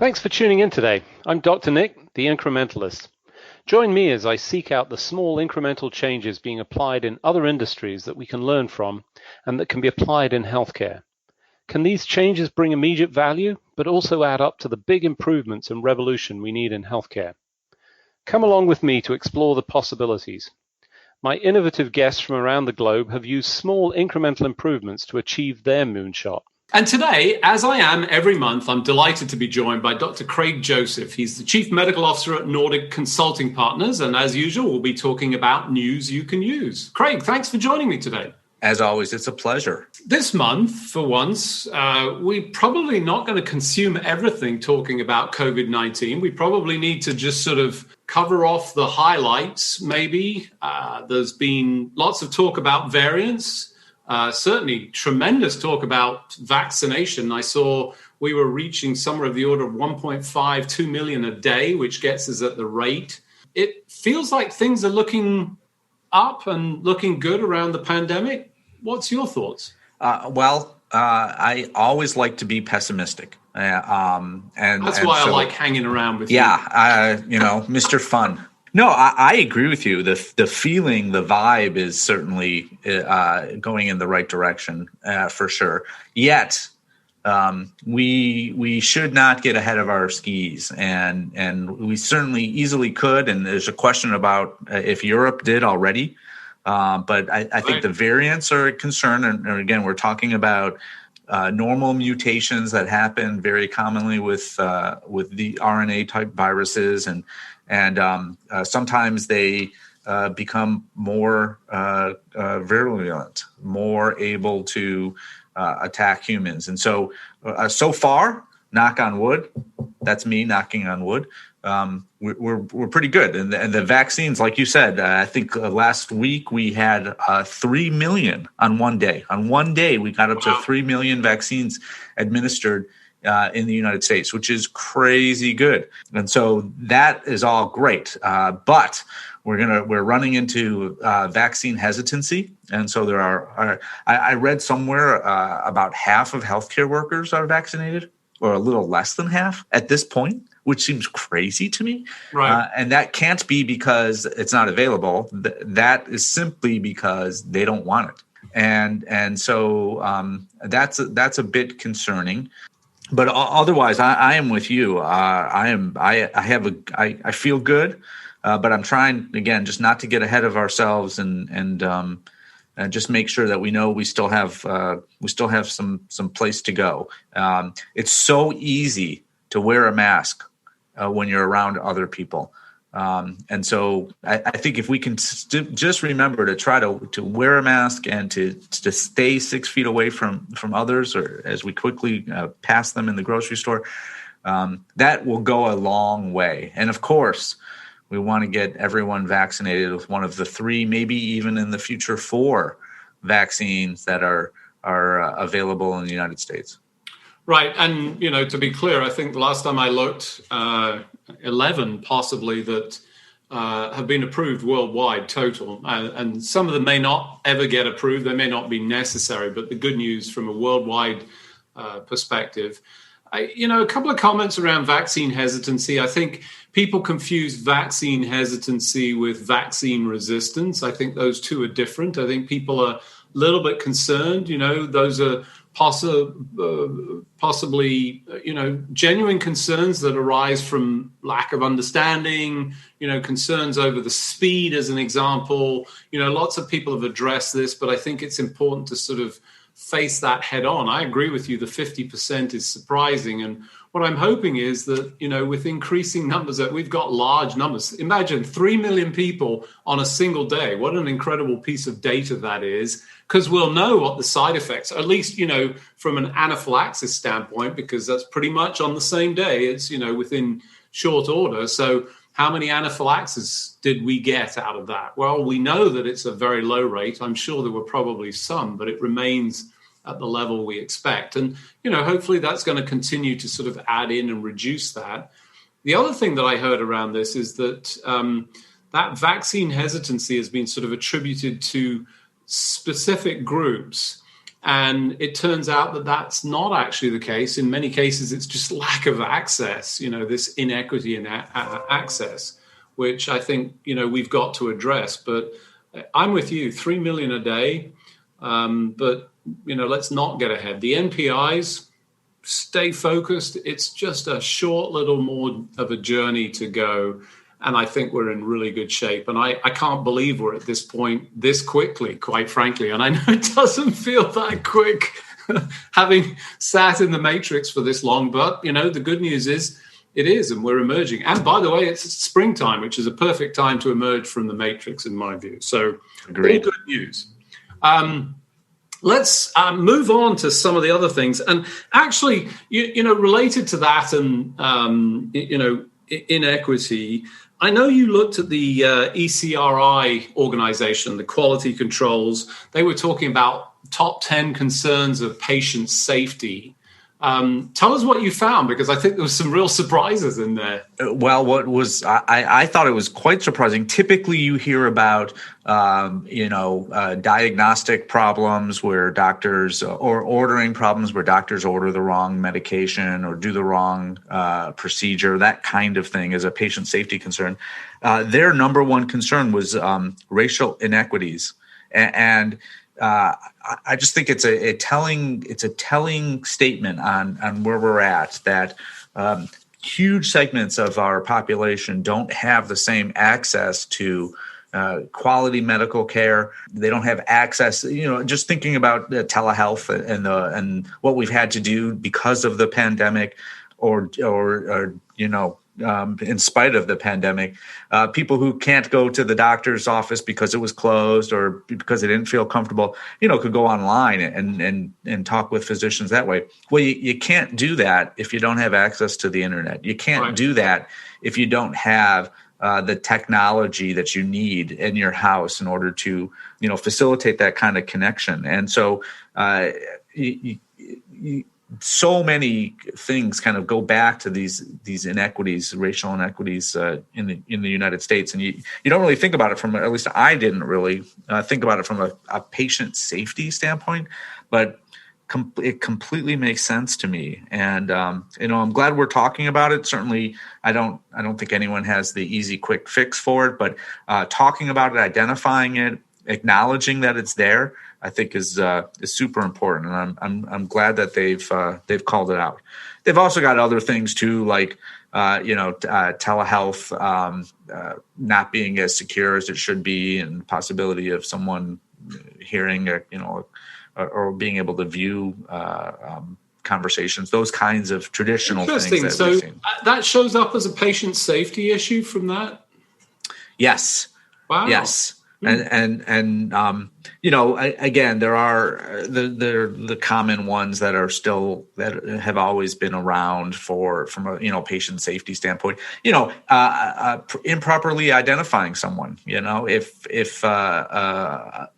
Thanks for tuning in today. I'm Dr. Nick, the Incrementalist. Join me as I seek out the small incremental changes being applied in other industries that we can learn from and that can be applied in healthcare. Can these changes bring immediate value, but also add up to the big improvements and revolution we need in healthcare? Come along with me to explore the possibilities. My innovative guests from around the globe have used small incremental improvements to achieve their moonshot. And today, as I am every month, I'm delighted to be joined by Dr. Craig Joseph. He's the Chief Medical Officer at Nordic Consulting Partners. And as usual, we'll be talking about news you can use. Craig, thanks for joining me today. As always, it's a pleasure. This month, for once, we're probably not going to consume everything talking about COVID-19. We probably need to just sort of cover off the highlights, maybe. There's been lots of talk about variants. Certainly tremendous talk about vaccination. I saw we were reaching somewhere of the order of 1.5, 2 million a day, which gets us at the rate. It feels like things are looking up and looking good around the pandemic. What's your thoughts? I always like to be pessimistic. And that's why I like hanging around with you. Yeah, Mr. Fun. No, I agree with you. The feeling, the vibe is certainly going in the right direction for sure. Yet, we should not get ahead of our skis, and we certainly easily could. And there's a question about if Europe did already, but I think the variants are a concern. And again, we're talking about normal mutations that happen very commonly with the RNA type viruses and sometimes they become more virulent, more able to attack humans. And so far, knock on wood, that's me knocking on wood, we're pretty good. And the vaccines, like you said, I think last week we had 3 million on one day. On one day, we got up to 3 million vaccines administered in the United States, which is crazy good. And so that is all great. But we're running into vaccine hesitancy. And so I read somewhere about half of healthcare workers are vaccinated, or a little less than half at this point, which seems crazy to me. Right. And that can't be because it's not available. That is simply because they don't want it. And so that's a bit concerning. But otherwise, I am with you. I feel good, but I'm trying again just not to get ahead of ourselves and just make sure that we know we still have some place to go. It's so easy to wear a mask when you're around other people. And so I think if we can just remember to try to wear a mask and to stay 6 feet away from others, or as we quickly pass them in the grocery store, that will go a long way. And of course, we want to get everyone vaccinated with one of the 3, maybe even in the future 4 vaccines that are available in the United States. Right. And, to be clear, I think the last time I looked, 11 possibly that have been approved worldwide total. And some of them may not ever get approved. They may not be necessary. But the good news from a worldwide perspective, a couple of comments around vaccine hesitancy. I think people confuse vaccine hesitancy with vaccine resistance. I think those two are different. I think people are a little bit concerned. Those are possibly, genuine concerns that arise from lack of understanding, concerns over the speed, as an example. Lots of people have addressed this, but I think it's important to sort of face that head on. I agree with you. The 50% is surprising. And what I'm hoping is that, with increasing numbers, that we've got large numbers. Imagine 3 million people on a single day. What an incredible piece of data that is, because we'll know what the side effects, at least, from an anaphylaxis standpoint, because that's pretty much on the same day. It's, within short order. So how many anaphylaxis did we get out of that? Well, we know that it's a very low rate. I'm sure there were probably some, but it remains at the level we expect. And, hopefully that's going to continue to sort of add in and reduce that. The other thing that I heard around this is that that vaccine hesitancy has been sort of attributed to specific groups. And it turns out that that's not actually the case. In many cases, it's just lack of access, this inequity in access, which I think, we've got to address. But I'm with you, 3 million a day. But, let's not get ahead. The NPIs, stay focused. It's just a short little more of a journey to go. And I think we're in really good shape. And I can't believe we're at this point this quickly, quite frankly. And I know it doesn't feel that quick having sat in the matrix for this long. But, the good news is it is, and we're emerging. And by the way, it's springtime, which is a perfect time to emerge from the matrix, in my view. So Agreed. All good news. Let's move on to some of the other things. And actually, related to that and, inequity, I know you looked at the ECRI organization, the quality controls. They were talking about top 10 concerns of patient safety. Tell us what you found, because I think there was some real surprises in there. Well, I thought it was quite surprising. Typically, you hear about diagnostic problems where doctors or ordering problems where doctors order the wrong medication or do the wrong procedure. That kind of thing is a patient safety concern. Their number one concern was racial inequities, and I just think it's a telling statement on where we're at, that huge segments of our population don't have the same access to quality medical care. They don't have access. Just thinking about telehealth and what we've had to do because of the pandemic, or in spite of the pandemic, people who can't go to the doctor's office because it was closed or because they didn't feel comfortable, could go online and talk with physicians that way. Well, you can't do that if you don't have access to the internet. You can't do that if you don't have the technology that you need in your house in order to, facilitate that kind of connection. And so, so many things kind of go back to these inequities, racial inequities in the United States, and you don't really think about it from, at least I didn't really think about it from a patient safety standpoint, but it completely makes sense to me. And I'm glad we're talking about it. Certainly, I don't think anyone has the easy, quick fix for it, but talking about it, identifying it, acknowledging that it's there, I think is super important, and I'm glad that they've called it out. They've also got other things too, like telehealth not being as secure as it should be, and the possibility of someone hearing or being able to view conversations. Those kinds of traditional things. Interesting. So that shows up as a patient safety issue from that. Yes. Wow. Yes. And again, there are the common ones that are still, that have always been around from a patient safety standpoint. Improperly identifying someone. If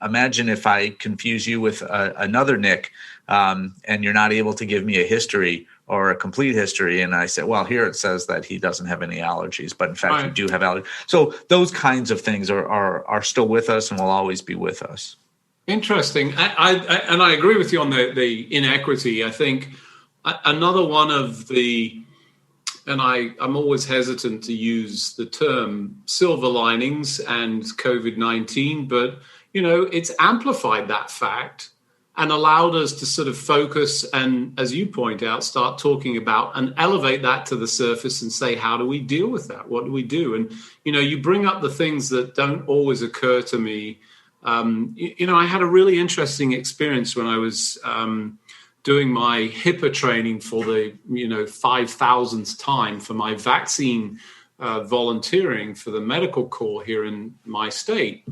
imagine if I confuse you with another Nick, and you're not able to give me a history or a complete history, and I said, well, here it says that he doesn't have any allergies, but in fact, you do have allergies. So those kinds of things are still with us and will always be with us. Interesting. I agree with you on the inequity. I think another one of the, and I'm always hesitant to use the term silver linings and COVID-19, but, it's amplified that fact and allowed us to sort of focus and, as you point out, start talking about and elevate that to the surface and say, how do we deal with that? What do we do? And, you bring up the things that don't always occur to me. I had a really interesting experience when I was doing my HIPAA training for the, 5,000th time for my vaccine volunteering for the medical corps here in my state.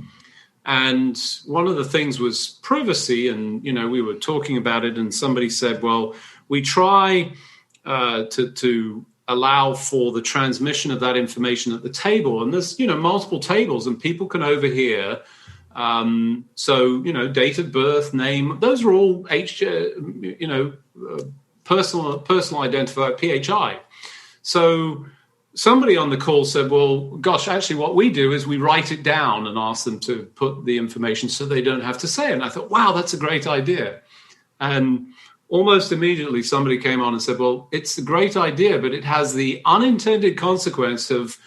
And one of the things was privacy, and, we were talking about it, and somebody said, well, we try to allow for the transmission of that information at the table. And there's, multiple tables, and people can overhear. So, date of birth, name, those are all personal identifier, PHI. So somebody on the call said, well, gosh, actually what we do is we write it down and ask them to put the information so they don't have to say it. And I thought, wow, that's a great idea. And almost immediately somebody came on and said, well, it's a great idea, but it has the unintended consequence of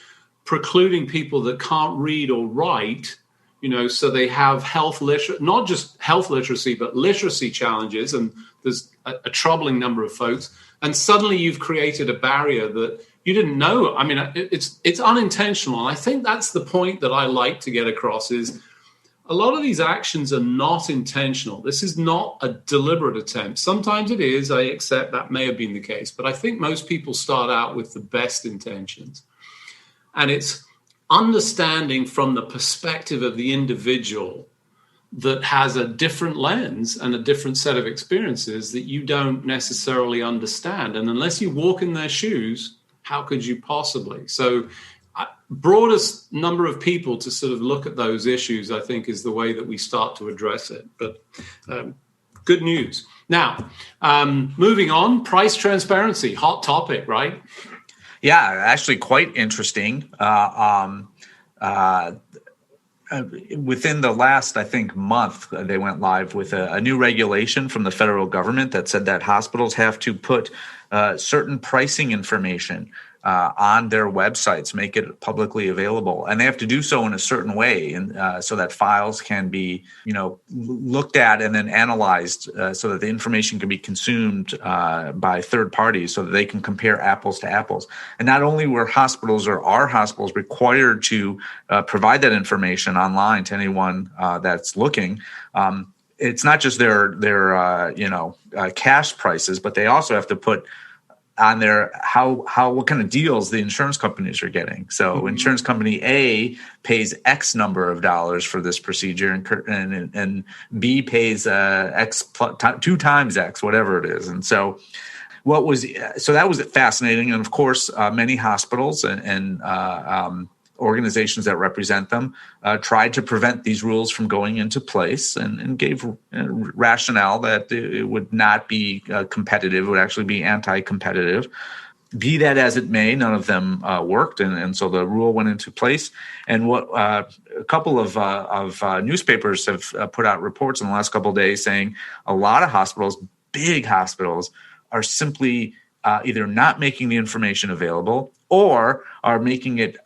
precluding people that can't read or write, so they have not just health literacy, but literacy challenges. And there's a troubling number of folks. And suddenly you've created a barrier that you didn't know. I mean, it's unintentional. And I think that's the point that I like to get across is a lot of these actions are not intentional. This is not a deliberate attempt. Sometimes it is. I accept that may have been the case. But I think most people start out with the best intentions. And it's understanding from the perspective of the individual that has a different lens and a different set of experiences that you don't necessarily understand. And unless you walk in their shoes, how could you possibly? So broadest number of people to sort of look at those issues, I think, is the way that we start to address it. But good news. Now, moving on, price transparency, hot topic, right? Yeah, actually quite interesting. Within the last, I think, month, they went live with a new regulation from the federal government that said that hospitals have to put certain pricing information on their websites, make it publicly available, and they have to do so in a certain way, and so that files can be, looked at and then analyzed, so that the information can be consumed by third parties, so that they can compare apples to apples. And not only were hospitals or are hospitals required to provide that information online to anyone that's looking. It's not just their cash prices, but they also have to put on there what kind of deals the insurance companies are getting. So insurance company A pays X number of dollars for this procedure, and B pays X plus 2 times X, whatever it is. And so that was fascinating. And of course, many hospitals and organizations that represent them tried to prevent these rules from going into place, and gave rationale that it would not be competitive, it would actually be anti-competitive. Be that as it may, none of them worked, and so the rule went into place. And what a couple of newspapers have put out reports in the last couple of days saying a lot of hospitals, big hospitals, are simply either not making the information available or are making it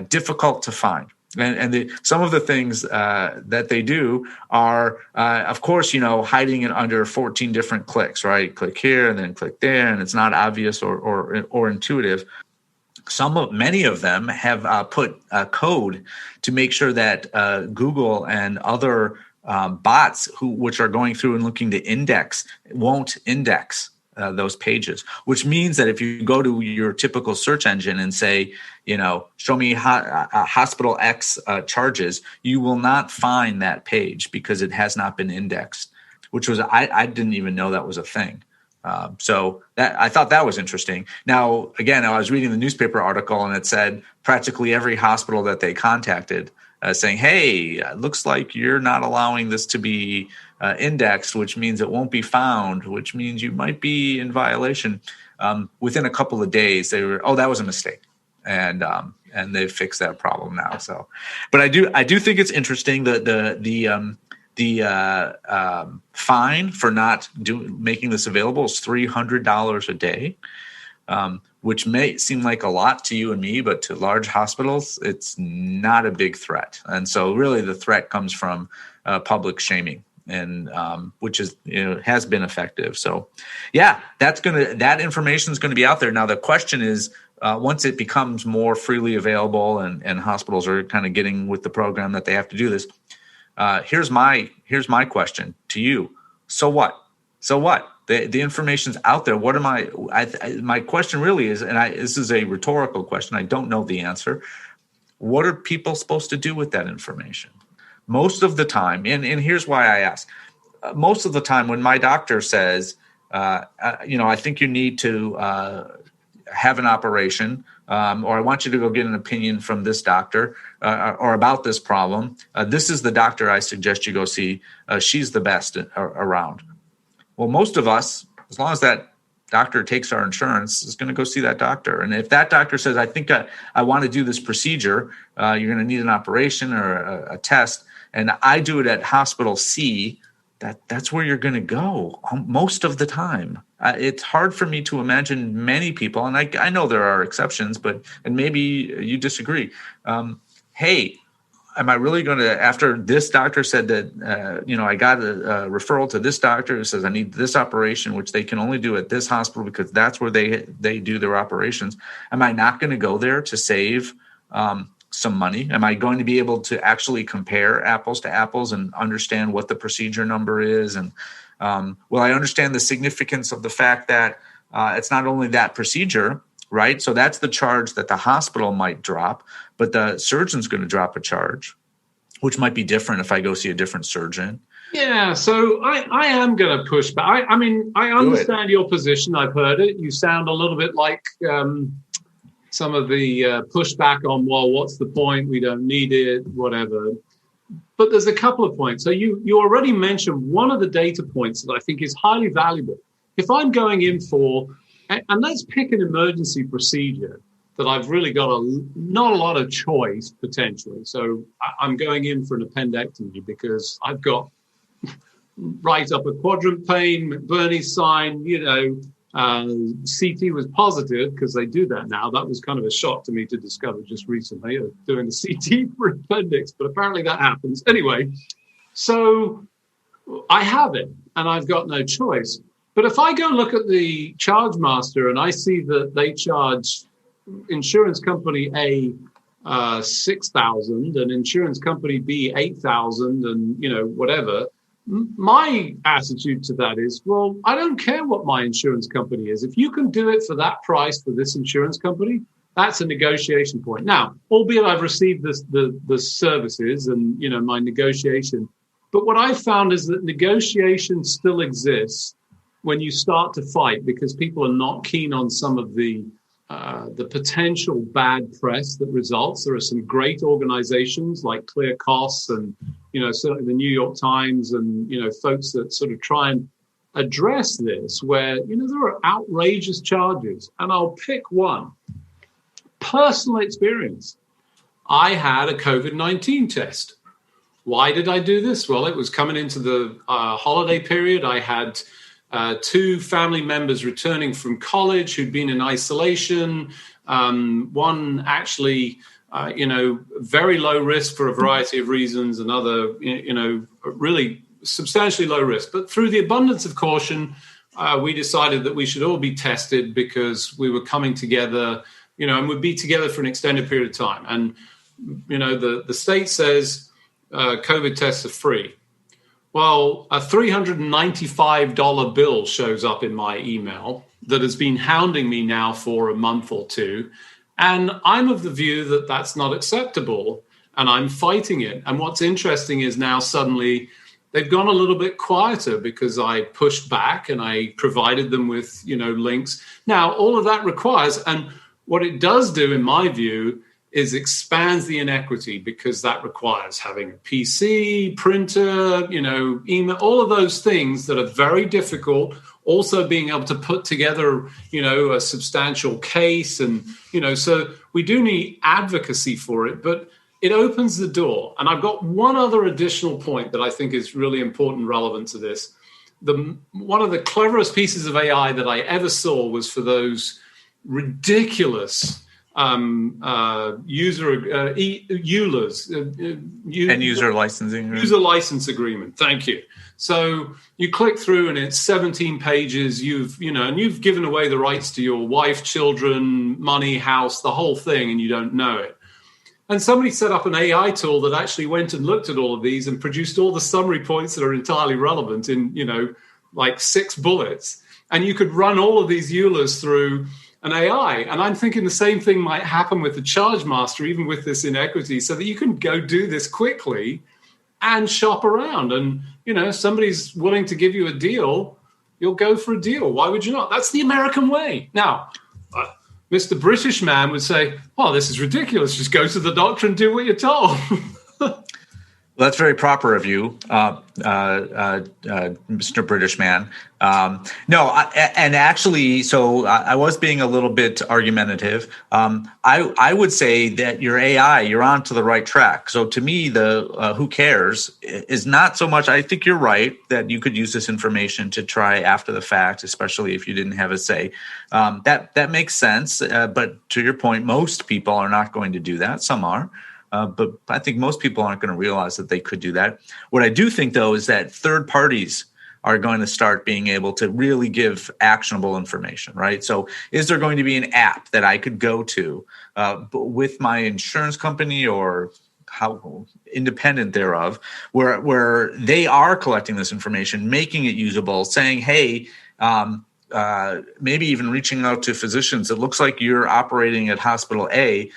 difficult to find. And some of the things that they do are, of course, hiding it under 14 different clicks, right? Click here and then click there, and it's not obvious or intuitive. Many of them have put a code to make sure that Google and other bots which are going through and looking to index won't index those pages, which means that if you go to your typical search engine and say, show me hospital X charges, you will not find that page because it has not been indexed, which was, I didn't even know that was a thing. So that I thought that was interesting. Now, again, I was reading the newspaper article and it said practically every hospital that they contacted saying, hey, it looks like you're not allowing this to be indexed, which means it won't be found, which means you might be in violation. Within a couple of days, they were, that was a mistake. And they've fixed that problem now. So, but I do think it's interesting that the fine for not making this available is $300 a day, which may seem like a lot to you and me, but to large hospitals, it's not a big threat. And so really the threat comes from public shaming, and which is has been effective. So yeah, that information is going to be out there. Now the question is, once it becomes more freely available and hospitals are kind of getting with the program that they have to do this, here's my question to you. So what? The information's out there. What am my question really is, and this is a rhetorical question, I don't know the answer. What are people supposed to do with that information? Most of the time, and here's why I ask. Most of the time when my doctor says, I think you need to have an operation, or I want you to go get an opinion from this doctor or about this problem, this is the doctor I suggest you go see. She's the best around. Well, most of us, as long as that doctor takes our insurance, is going to go see that doctor. And if that doctor says, I think I want to do this procedure, you're going to need an operation or a test, and I do it at hospital C, that's where you're going to go most of the time. It's hard for me to imagine many people, and I know there are exceptions, and maybe you disagree. Hey, am I really going to, after this doctor said that, I got a referral to this doctor who says I need this operation, which they can only do at this hospital because that's where they do their operations. Am I not going to go there to save some money? Am I going to be able to actually compare apples to apples and understand what the procedure number is? And will I understand the significance of the fact that it's not only that procedure, right? So that's the charge that the hospital might drop, but the surgeon's going to drop a charge, which might be different if I go see a different surgeon. Yeah, so I am going to push back. I mean, I understand your position. I've heard it. You sound a little bit like some of the pushback on, well, what's the point? We don't need it, whatever. But there's a couple of points. So you already mentioned one of the data points that I think is highly valuable. If I'm going in for, and let's pick an emergency procedure that I've really got not a lot of choice potentially. So I'm going in for an appendectomy because I've got right upper quadrant pain, McBurney's sign, CT was positive because they do that now. That was kind of a shock to me to discover just recently, doing the CT for appendix, but apparently that happens. Anyway, so I have it and I've got no choice. But if I go look at the charge master and I see that they charge insurance company A $6,000 and insurance company B $8,000 and whatever, my attitude to that is, well, I don't care what my insurance company is. If you can do it for that price for this insurance company, that's a negotiation point. Now, albeit I've received the services and my negotiation, but what I've found is that negotiation still exists when you start to fight because people are not keen on some of the potential bad press that results. There are some great organizations like Clear Costs and, certainly the New York Times and, folks that sort of try and address this where, there are outrageous charges. And I'll pick one. Personal experience. I had a COVID-19 test. Why did I do this? Well, it was coming into the holiday period. I had two family members returning from college who'd been in isolation. One actually, very low risk for a variety of reasons. Another, really substantially low risk. But through the abundance of caution, we decided that we should all be tested because we were coming together, and would be together for an extended period of time. And, the state says COVID tests are free. Well, a $395 bill shows up in my email that has been hounding me now for a month or two. And I'm of the view that that's not acceptable, and I'm fighting it. And what's interesting is now suddenly they've gone a little bit quieter because I pushed back and I provided them with, links. Now, all of that requires, and what it does do, in my view, is expands the inequity because that requires having a PC, printer, email, all of those things that are very difficult. Also being able to put together, a substantial case. And, so we do need advocacy for it, but it opens the door. And I've got one other additional point that I think is really important, relevant to this. One of the cleverest pieces of AI that I ever saw was for those ridiculous EULAs, end user licensing, user license agreement. Thank you. So you click through and it's 17 pages. And you've given away the rights to your wife, children, money, house, the whole thing, and you don't know it. And somebody set up an AI tool that actually went and looked at all of these and produced all the summary points that are entirely relevant in, like 6 bullets. And you could run all of these EULAs through an AI. And I'm thinking the same thing might happen with the charge master, even with this inequity, so that you can go do this quickly and shop around. And, if somebody's willing to give you a deal, you'll go for a deal. Why would you not? That's the American way. Now, Mr. British man would say, well, this is ridiculous. Just go to the doctor and do what you're told. Well, That's very proper of you, Mr. British man. I was being a little bit argumentative. I would say that your AI, you're on to the right track. So to me, the who cares is not so much. I think you're right that you could use this information to try after the fact, especially if you didn't have a say. That makes sense. But to your point, most people are not going to do that. Some are. But I think most people aren't going to realize that they could do that. What I do think, though, is that third parties are going to start being able to really give actionable information, right? So is there going to be an app that I could go to with my insurance company or how independent thereof, where they are collecting this information, making it usable, saying, hey, maybe even reaching out to physicians. It looks like you're operating at hospital A.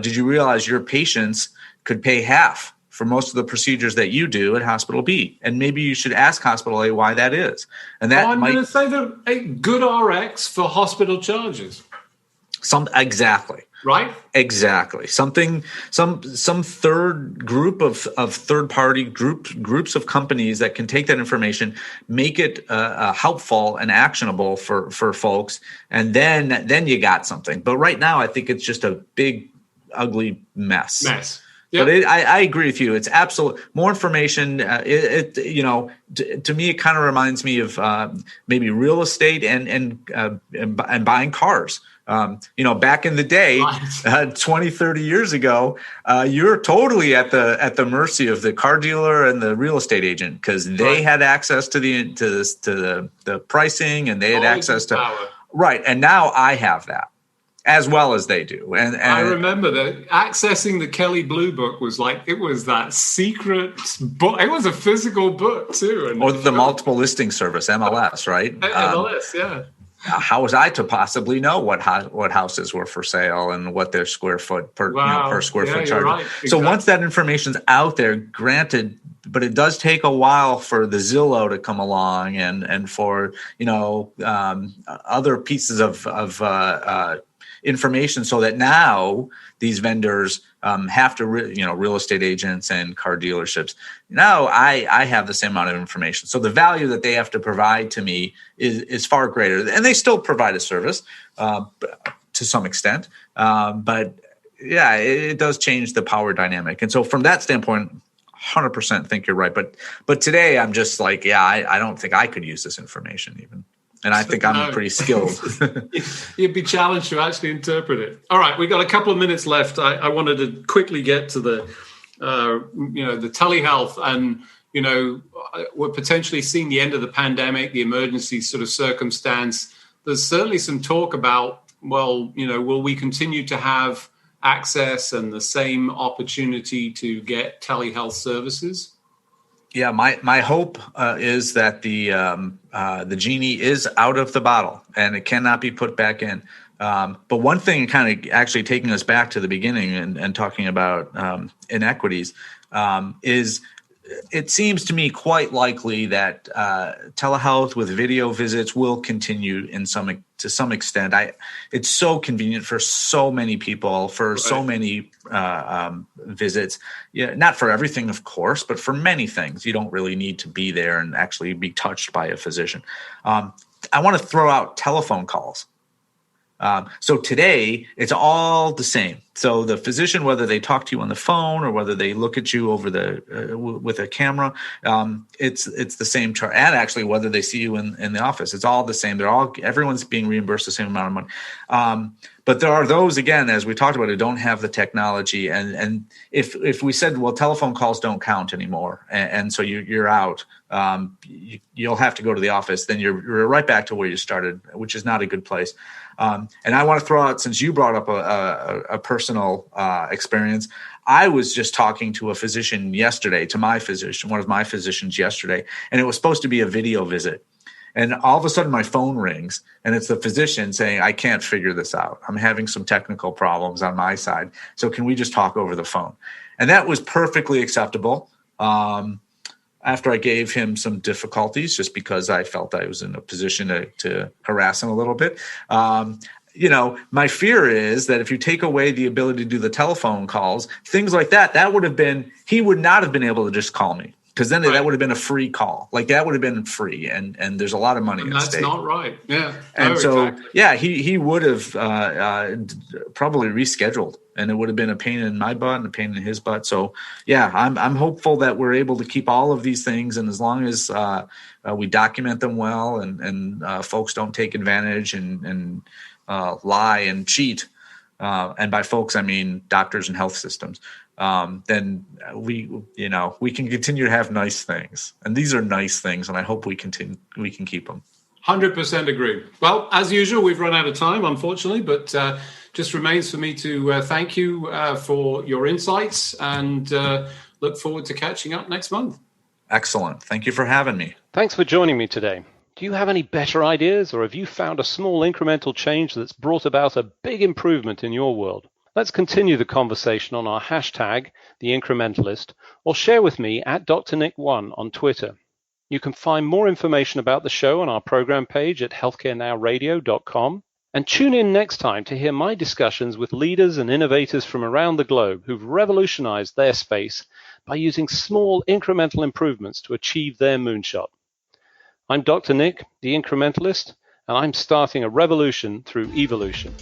Did you realize your patients could pay half for most of the procedures that you do at hospital B? And maybe you should ask hospital A why that is. And that I'm going to say that a good RX for hospital charges. Exactly. Right? Exactly. Some third group of third party groups of companies that can take that information, make it helpful and actionable for folks, and then you got something. But right now, I think it's just a big, ugly mess. Yep. But I agree with you. It's absolute more information. To me, it kind of reminds me of maybe real estate and buying cars. Back in the day, 20, 30 years ago, you're totally at the mercy of the car dealer and the real estate agent because they had access to the pricing and they had access to power. Right. And now I have that as well as they do. And I remember that accessing the Kelly Blue Book was that secret book. It was a physical book too. Or the multiple listing service, MLS, right? MLS, yeah. How was I to possibly know what houses were for sale and what their square foot per square foot charge? Right. Exactly. So once that information's out there, granted, but it does take a while for the Zillow to come along and for other pieces of information, so that now these vendors have to, real estate agents and car dealerships. Now I have the same amount of information. So the value that they have to provide to me is far greater. And they still provide a service to some extent. But yeah, it does change the power dynamic. And so from that standpoint, 100% think you're right. But today I'm just like, I don't think I could use this information even. And I think I'm pretty skilled. You'd be challenged to actually interpret it. All right, we've got a couple of minutes left. I wanted to quickly get to the telehealth, and we're potentially seeing the end of the pandemic, the emergency sort of circumstance. There's certainly some talk about, will we continue to have access and the same opportunity to get telehealth services? Yeah, my hope is that the genie is out of the bottle and it cannot be put back in. But one thing, kind of actually taking us back to the beginning and talking about inequities, is it seems to me quite likely that telehealth with video visits will continue to some extent. It's so convenient for so many people, for so many visits. Yeah, not for everything, of course, but for many things, you don't really need to be there and actually be touched by a physician. I want to throw out telephone calls. So today, it's all the same. So the physician, whether they talk to you on the phone or whether they look at you over with a camera, it's the same chart. And actually, whether they see you in the office, it's all the same. Everyone's being reimbursed the same amount of money. But there are those, again, as we talked about, who don't have the technology. And if we said, well, telephone calls don't count anymore, and so you're out, you'll have to go to the office, then you're right back to where you started, which is not a good place. And I want to throw out, since you brought up a personal experience, I was just talking to a physician yesterday, one of my physicians yesterday, and it was supposed to be a video visit. And all of a sudden my phone rings and it's the physician saying, I can't figure this out. I'm having some technical problems on my side. So can we just talk over the phone? And that was perfectly acceptable. After I gave him some difficulties, just because I felt I was in a position to harass him a little bit. my fear is that if you take away the ability to do the telephone calls, things like that, he would not have been able to just call me, because then that would have been a free call. Like, that would have been free, and there's a lot of money at stake. That's not right. Yeah. And he would have probably rescheduled, and it would have been a pain in my butt and a pain in his butt. So yeah, I'm hopeful that we're able to keep all of these things, and as long as we document them well, and folks don't take advantage and lie and cheat, and by folks I mean doctors and health systems, then we can continue to have nice things, and these are nice things, and I hope we can keep them. 100% agree. Well, as usual, we've run out of time, unfortunately, but just remains for me to thank you for your insights, and look forward to catching up next month. Excellent. Thank you for having me. Thanks for joining me today. Do you have any better ideas, or have you found a small incremental change that's brought about a big improvement in your world? Let's continue the conversation on our hashtag, The Incrementalist, or share with me at Dr. Nick1 on Twitter. You can find more information about the show on our program page at healthcarenowradio.com, and tune in next time to hear my discussions with leaders and innovators from around the globe who've revolutionized their space by using small incremental improvements to achieve their moonshot. I'm Dr. Nick, the Incrementalist, and I'm starting a revolution through evolution.